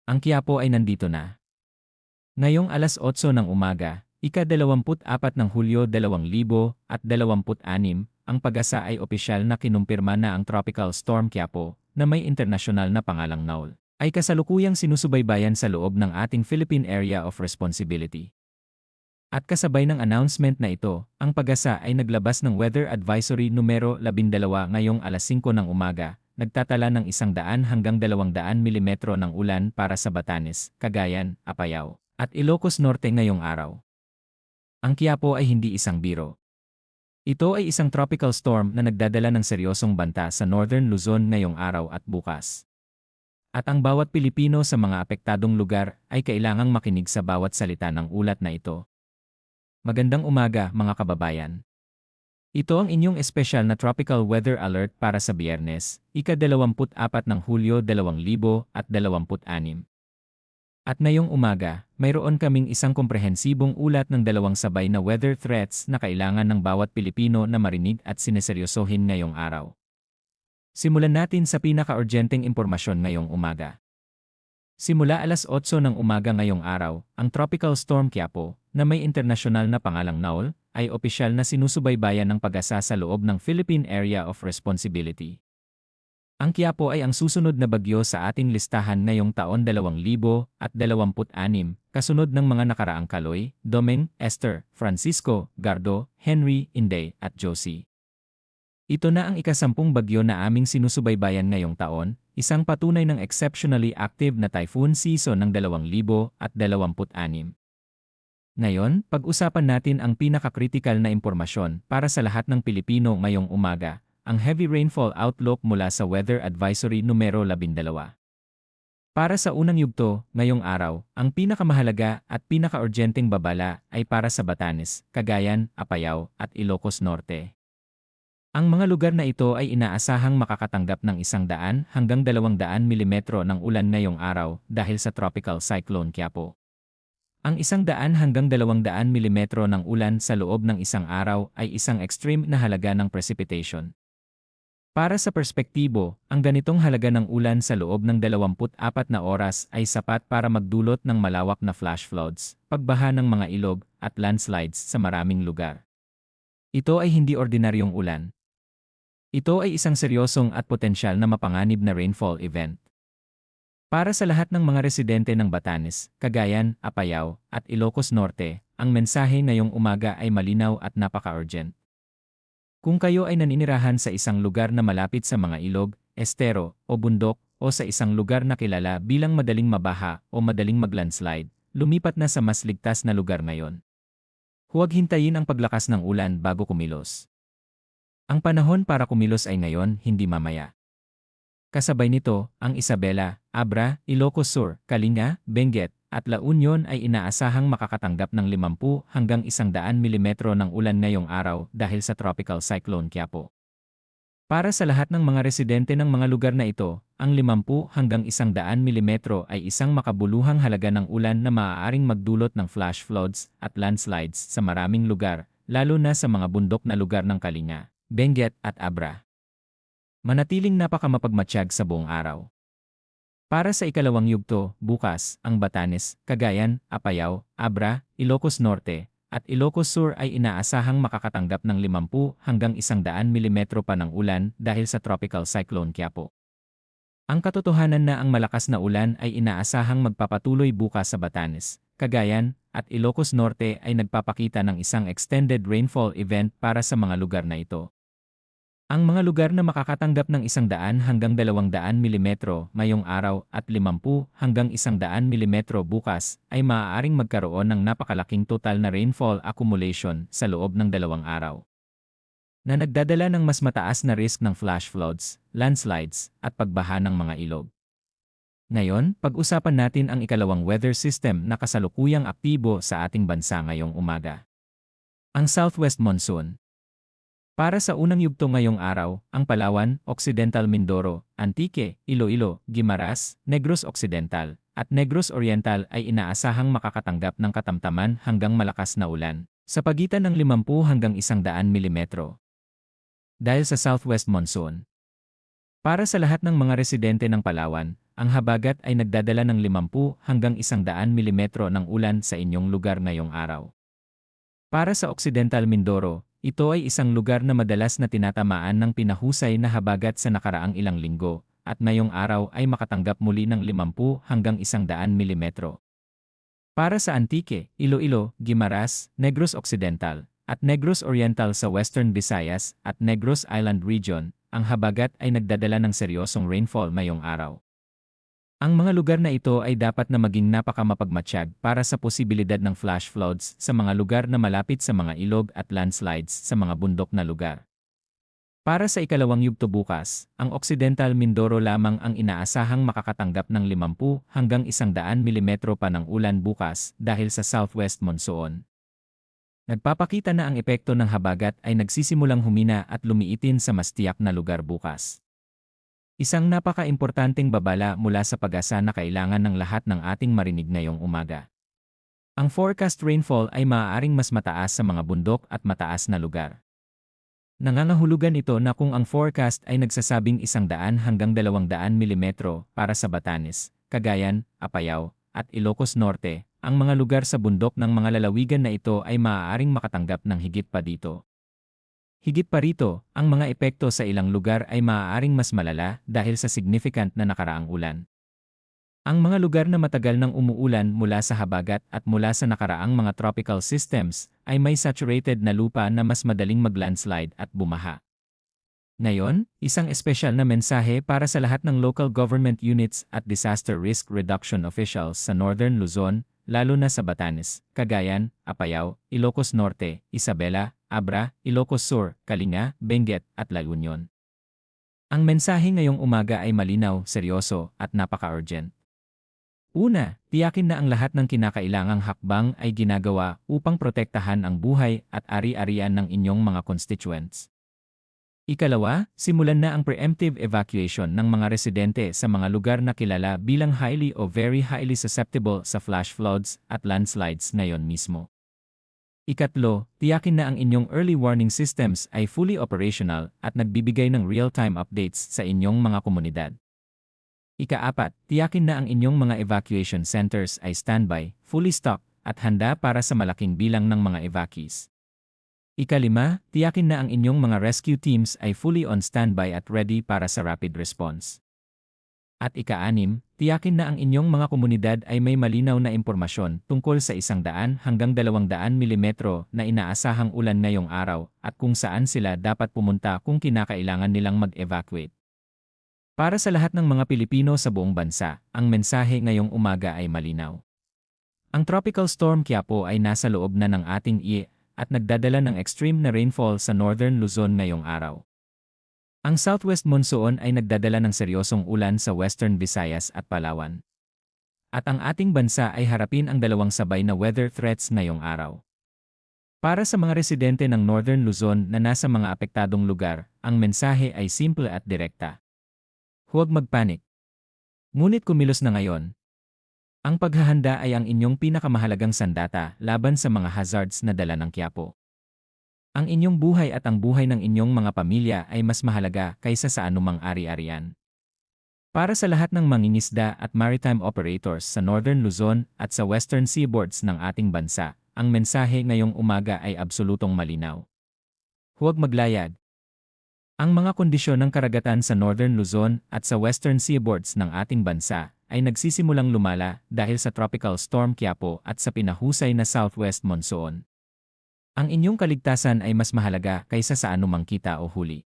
Ang Quiapo ay nandito na. Ngayong alas 8 ng umaga, ika-24 ng Hulyo 2026, ang Pag-asa ay opisyal na kinumpirma na ang Tropical Storm Quiapo, na may internasyonal na pangalang NAUL, ay kasalukuyang sinusubaybayan sa loob ng ating Philippine Area of Responsibility. At kasabay ng announcement na ito, ang Pag-asa ay naglabas ng Weather Advisory numero 12 ngayong alas 5 ng umaga, nagtatala ng 100 hanggang 200 milimetro ng ulan para sa Batanes, Cagayan, Apayao, at Ilocos Norte ngayong araw. Ang Quiapo ay hindi isang biro. Ito ay isang tropical storm na nagdadala ng seryosong banta sa Northern Luzon ngayong araw at bukas. At ang bawat Pilipino sa mga apektadong lugar ay kailangang makinig sa bawat salita ng ulat na ito. Magandang umaga mga kababayan. Ito ang inyong espesyal na tropical weather alert para sa Biyernes, ika-24 ng Hulyo 2026. At ngayong umaga, mayroon kaming isang komprehensibong ulat ng 2 sabay na weather threats na kailangan ng bawat Pilipino na marinig at sineseryosohin ngayong araw. Simulan natin sa pinaka-urgenteng impormasyon ngayong umaga. Simula alas 8 ng umaga ngayong araw, ang Tropical Storm Quiapo, na may internasyonal na pangalang NAUL, ay opisyal na sinusubaybayan ng Pag-asa sa loob ng Philippine Area of Responsibility. Ang Quiapo ay ang susunod na bagyo sa ating listahan ngayong taon 2026, kasunod ng mga nakaraang Kaloy, Domeng, Esther, Francisco, Gardo, Henry, Inday, at Josie. Ito na ang ika-10 bagyo na aming sinusubaybayan ngayong taon, isang patunay ng exceptionally active na typhoon season ng 2026. Ngayon, pag-usapan natin ang pinaka-critical na impormasyon para sa lahat ng Pilipino ngayong umaga, ang heavy rainfall outlook mula sa Weather Advisory numero 12. Para sa unang yugto, ngayong araw, ang pinakamahalaga at pinaka-urgenteng babala ay para sa Batanes, Cagayan, Apayao, at Ilocos Norte. Ang mga lugar na ito ay inaasahang makakatanggap ng 100 hanggang 200 milimetro ng ulan ngayong araw dahil sa Tropical Cyclone Quiapo. Ang 100 hanggang 200 milimetro ng ulan sa loob ng isang araw ay isang extreme na halaga ng precipitation. Para sa perspektibo, ang ganitong halaga ng ulan sa loob ng 24 na oras ay sapat para magdulot ng malawak na flash floods, pagbaha ng mga ilog, at landslides sa maraming lugar. Ito ay hindi ordinaryong ulan. Ito ay isang seryosong at potensyal na mapanganib na rainfall event. Para sa lahat ng mga residente ng Batanes, Cagayan, Apayao, at Ilocos Norte, ang mensahe ngayong umaga ay malinaw at napaka-urgent. Kung kayo ay naninirahan sa isang lugar na malapit sa mga ilog, estero, o bundok, o sa isang lugar na kilala bilang madaling mabaha o madaling maglandslide, lumipat na sa mas ligtas na lugar ngayon. Huwag hintayin ang paglakas ng ulan bago kumilos. Ang panahon para kumilos ay ngayon, hindi mamaya. Kasabay nito, ang Isabela, Abra, Ilocos Sur, Kalinga, Benguet, at La Union ay inaasahang makakatanggap ng 50 hanggang 100 milimetro ng ulan ngayong araw dahil sa Tropical Cyclone Quiapo. Para sa lahat ng mga residente ng mga lugar na ito, ang 50 hanggang 100 milimetro ay isang makabuluhang halaga ng ulan na maaaring magdulot ng flash floods at landslides sa maraming lugar, lalo na sa mga bundok na lugar ng Kalinga, Benguet at Abra. Manatiling napakamapagmatsyag sa buong araw. Para sa ikalawang yugto, bukas, ang Batanes, Cagayan, Apayao, Abra, Ilocos Norte, at Ilocos Sur ay inaasahang makakatanggap ng 50 hanggang 100 milimetro pa ng ulan dahil sa Tropical Cyclone Quiapo. Ang katotohanan na ang malakas na ulan ay inaasahang magpapatuloy bukas sa Batanes, Cagayan, at Ilocos Norte ay nagpapakita ng isang extended rainfall event para sa mga lugar na ito. Ang mga lugar na makakatanggap ng 100 hanggang 200 milimetro ngayong araw at 50 hanggang 100 milimetro bukas ay maaaring magkaroon ng napakalaking total na rainfall accumulation sa loob ng 2 araw, na nagdadala ng mas mataas na risk ng flash floods, landslides, at pagbaha ng mga ilog. Ngayon, pag-usapan natin ang ikalawang weather system na kasalukuyang aktibo sa ating bansa ngayong umaga. Ang Southwest Monsoon. Para sa unang yugto ngayong araw, ang Palawan, Occidental Mindoro, Antique, Iloilo, Guimaras, Negros Occidental, at Negros Oriental ay inaasahang makakatanggap ng katamtaman hanggang malakas na ulan, sa pagitan ng 50 hanggang 100 milimetro. Dahil sa Southwest Monsoon. Para sa lahat ng mga residente ng Palawan, ang habagat ay nagdadala ng 50 hanggang 100 milimetro ng ulan sa inyong lugar ngayong araw. Para sa Occidental Mindoro, ito ay isang lugar na madalas na tinatamaan ng pinahusay na habagat sa nakaraang ilang linggo, at ngayong araw ay makatanggap muli ng 50 hanggang 100 milimetro. Para sa Antique, Iloilo, Guimaras, Negros Occidental, at Negros Oriental sa Western Visayas at Negros Island Region, ang habagat ay nagdadala ng seryosong rainfall ngayong araw. Ang mga lugar na ito ay dapat na maging napakamapagmatsyag para sa posibilidad ng flash floods sa mga lugar na malapit sa mga ilog at landslides sa mga bundok na lugar. Para sa ikalawang yugto bukas, ang Occidental Mindoro lamang ang inaasahang makakatanggap ng 50 hanggang 100 milimetro pa ng ulan bukas dahil sa southwest monsoon. Nagpapakita na ang epekto ng habagat ay nagsisimulang humina at lumiitin sa mas tiyak na lugar bukas. Isang napaka-importanteng babala mula sa Pag-asa na kailangan ng lahat ng ating marinig ngayong umaga. Ang forecast rainfall ay maaaring mas mataas sa mga bundok at mataas na lugar. Nangangahulugan ito na kung ang forecast ay nagsasabing 100 hanggang 200 milimetro para sa Batanes, Cagayan, Apayao, at Ilocos Norte, ang mga lugar sa bundok ng mga lalawigan na ito ay maaaring makatanggap ng higit pa dito. Higit pa rito, ang mga epekto sa ilang lugar ay maaaring mas malala dahil sa significant na nakaraang ulan. Ang mga lugar na matagal nang umuulan mula sa habagat at mula sa nakaraang mga tropical systems ay may saturated na lupa na mas madaling mag-landslide at bumaha. Ngayon, isang espesyal na mensahe para sa lahat ng local government units at disaster risk reduction officials sa Northern Luzon, lalo na sa Batanes, Cagayan, Apayao, Ilocos Norte, Isabela, Abra, Ilocos Sur, Kalinga, Benguet, at La Union. Ang mensahe ngayong umaga ay malinaw, seryoso, at napaka-urgent. Una, tiyakin na ang lahat ng kinakailangang hakbang ay ginagawa upang protektahan ang buhay at ari-arian ng inyong mga constituents. Ikalawa, simulan na ang preemptive evacuation ng mga residente sa mga lugar na kilala bilang highly o very highly susceptible sa flash floods at landslides ngayon mismo. Ikatlo, tiyakin na ang inyong early warning systems ay fully operational at nagbibigay ng real-time updates sa inyong mga komunidad. Ikaapat, tiyakin na ang inyong mga evacuation centers ay standby, fully stocked, at handa para sa malaking bilang ng mga evacuees. Ikalima, tiyakin na ang inyong mga rescue teams ay fully on standby at ready para sa rapid response. At ika-anim, tiyakin na ang inyong mga komunidad ay may malinaw na impormasyon tungkol sa 100 hanggang 200 milimetro na inaasahang ulan ngayong araw at kung saan sila dapat pumunta kung kinakailangan nilang mag-evacuate. Para sa lahat ng mga Pilipino sa buong bansa, ang mensahe ngayong umaga ay malinaw. Ang Tropical Storm Quiapo ay nasa loob na ng ating at nagdadala ng extreme na rainfall sa Northern Luzon ngayong araw. Ang Southwest Monsoon ay nagdadala ng seryosong ulan sa Western Visayas at Palawan. At ang ating bansa ay harapin ang dalawang sabay na weather threats ngayong araw. Para sa mga residente ng Northern Luzon na nasa mga apektadong lugar, ang mensahe ay simple at direkta. Huwag magpanik. Ngunit kumilos na ngayon. Ang paghahanda ay ang inyong pinakamahalagang sandata laban sa mga hazards na dala ng Quiapo. Ang inyong buhay at ang buhay ng inyong mga pamilya ay mas mahalaga kaysa sa anumang ari-arian. Para sa lahat ng mangingisda at maritime operators sa Northern Luzon at sa Western Seaboards ng ating bansa, ang mensahe ngayong umaga ay absolutong malinaw. Huwag maglayag. Ang mga kondisyon ng karagatan sa Northern Luzon at sa Western Seaboards ng ating bansa ay nagsisimulang lumala dahil sa Tropical Storm Quiapo at sa pinahusay na Southwest Monsoon. Ang inyong kaligtasan ay mas mahalaga kaysa sa anumang kita o huli.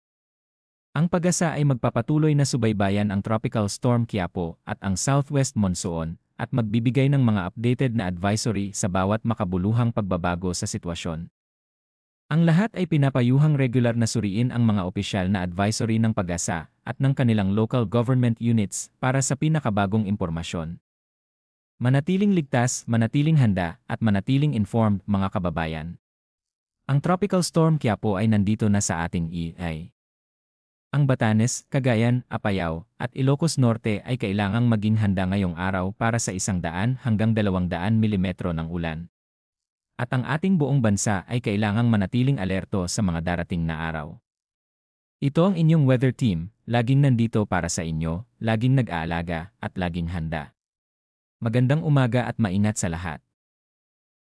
Ang Pag-asa ay magpapatuloy na subaybayan ang Tropical Storm Quiapo at ang Southwest Monsoon at magbibigay ng mga updated na advisory sa bawat makabuluhang pagbabago sa sitwasyon. Ang lahat ay pinapayuhang regular na suriin ang mga opisyal na advisory ng Pag-asa at ng kanilang local government units para sa pinakabagong impormasyon. Manatiling ligtas, manatiling handa, at manatiling informed mga kababayan. Ang Tropical Storm Quiapo ay nandito na sa ating EI. Ang Batanes, Cagayan, Apayao, at Ilocos Norte ay kailangang maging handa ngayong araw para sa 100 hanggang 200 milimetro ng ulan. At ang ating buong bansa ay kailangang manatiling alerto sa mga darating na araw. Ito ang inyong weather team, laging nandito para sa inyo, laging nag-aalaga, at laging handa. Magandang umaga at maingat sa lahat.